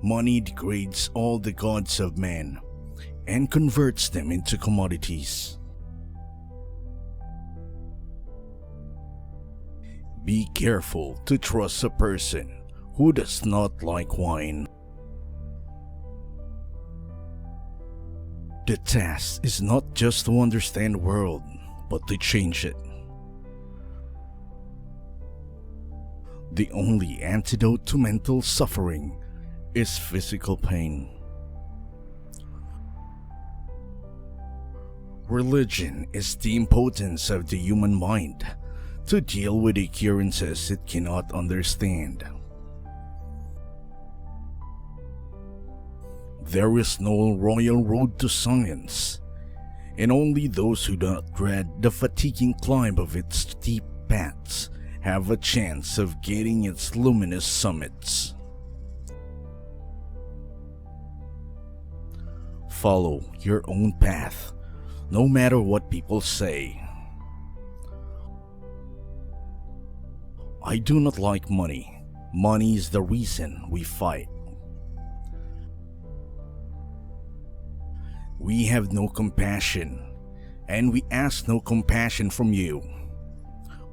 Money degrades all the gods of man and converts them into commodities. Be careful to trust a person who does not like wine. The task is not just to understand the world, but to change it. The only antidote to mental suffering is physical pain. Religion is the impotence of the human mind to deal with occurrences it cannot understand. There is no royal road to science, and only those who do not dread the fatiguing climb of its steep paths have a chance of gaining its luminous summits. Follow your own path, no matter what people say. I do not like money. Money is the reason we fight. We have no compassion, and we ask no compassion from you.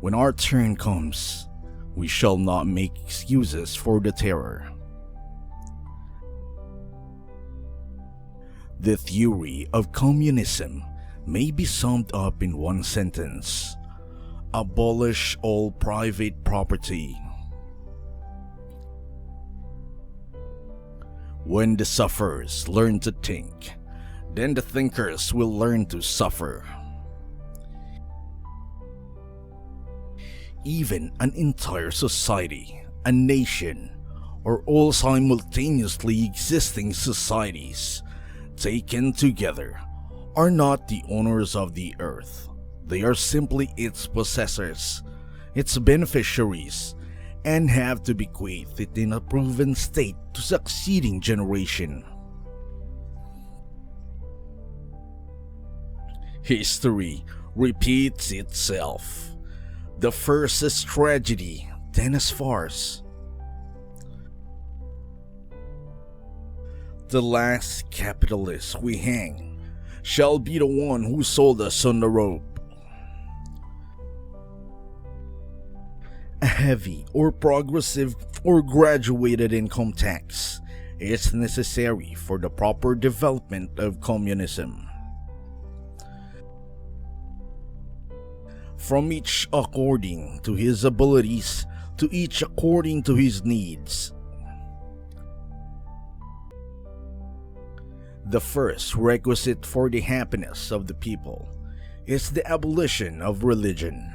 When our turn comes, we shall not make excuses for the terror. The theory of communism may be summed up in one sentence: abolish all private property. When the sufferers learn to think, then the thinkers will learn to suffer. Even an entire society, a nation, or all simultaneously existing societies, taken together, are not the owners of the earth. They are simply its possessors, its beneficiaries, and have to bequeath it in a proven state to succeeding generation. History repeats itself. The first as tragedy, then as farce. The last capitalist we hang shall be the one who sold us on the rope. A heavy or progressive or graduated income tax is necessary for the proper development of communism. From each according to his abilities, to each according to his needs. The first requisite for the happiness of the people is the abolition of religion.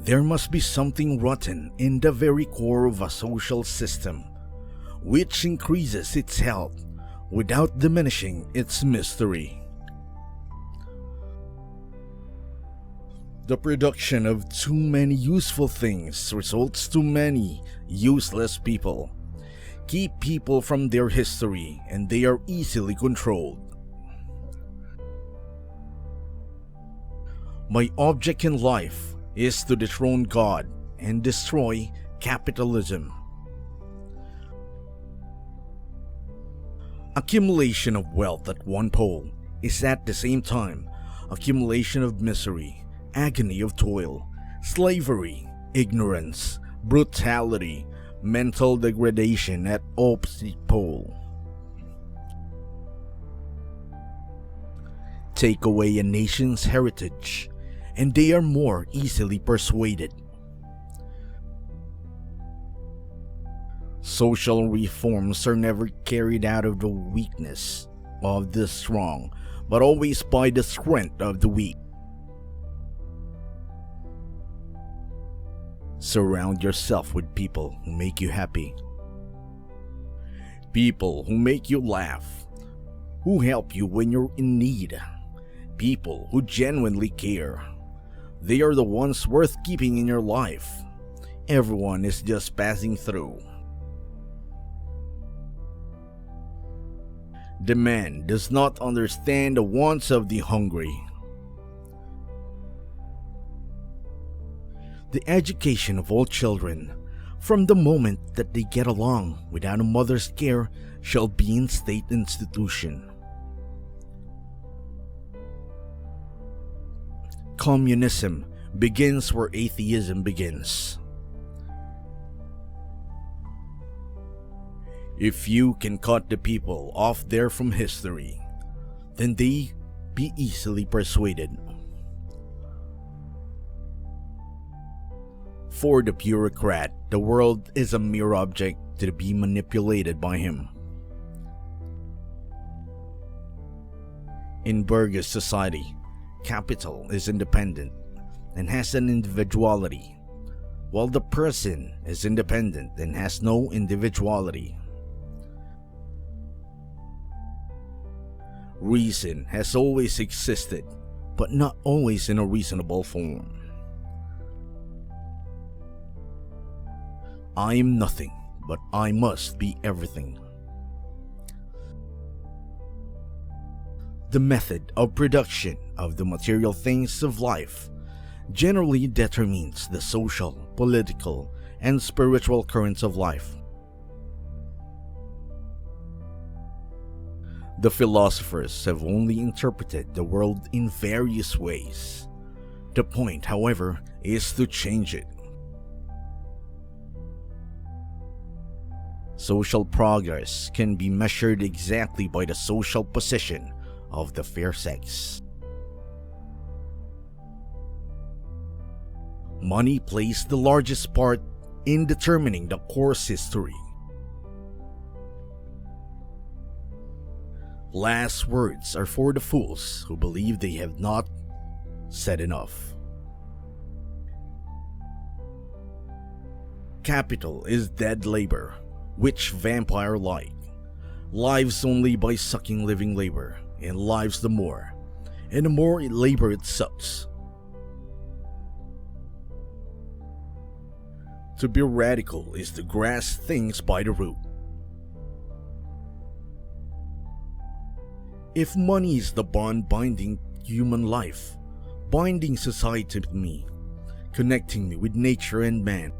There must be something rotten in the very core of a social system, which increases its health without diminishing its mystery. The production of too many useful things results to many useless people. Keep people from their history and they are easily controlled. My object in life is to dethrone God and destroy capitalism. Accumulation of wealth at one pole is at the same time accumulation of misery, agony of toil, slavery, ignorance, brutality, mental degradation at opposite pole. Take away a nation's heritage, and they are more easily persuaded. Social reforms are never carried out of the weakness of the strong, but always by the strength of the weak. Surround yourself with people who make you happy. People who make you laugh, who help you when you're in need. People who genuinely care. They are the ones worth keeping in your life. Everyone is just passing through. The man does not understand the wants of the hungry. The education of all children from the moment that they get along without a mother's care, shall be in state institution. Communism begins where atheism begins. If you can cut the people off there from history, then they be easily persuaded. For the bureaucrat, the world is a mere object to be manipulated by him. In bourgeois society, capital is independent and has an individuality, while the person is independent and has no individuality. Reason has always existed, but not always in a reasonable form. I am nothing, but I must be everything. The method of production of the material things of life generally determines the social, political, and spiritual currents of life. The philosophers have only interpreted the world in various ways. The point, however, is to change it. Social progress can be measured exactly by the social position of the fair sex. Money plays the largest part in determining the course history. Last words are for the fools who believe they have not said enough. Capital is dead labor, which vampire-like, lives only by sucking living labor, and lives the more labor it sucks. To be radical is to grasp things by the root. If money is the bond binding human life, binding society to me, connecting me with nature and man,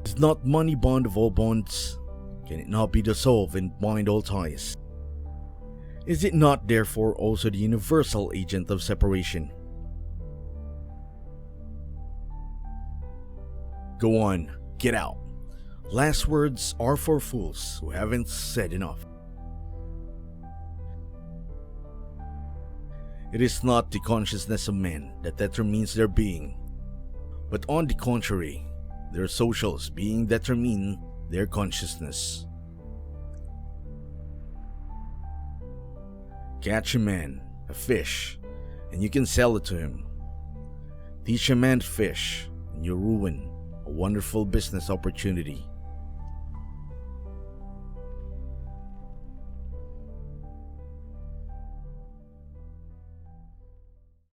is not money bond of all bonds? Can it not be dissolved and bind all ties? Is it not therefore also the universal agent of separation? Go on, get out. Last words are for fools who haven't said enough. It is not the consciousness of men that determines their being, but on the contrary, their socials being determine their consciousness. Catch a man, a fish, and you can sell it to him. Teach a man to fish, and you ruin a wonderful business opportunity.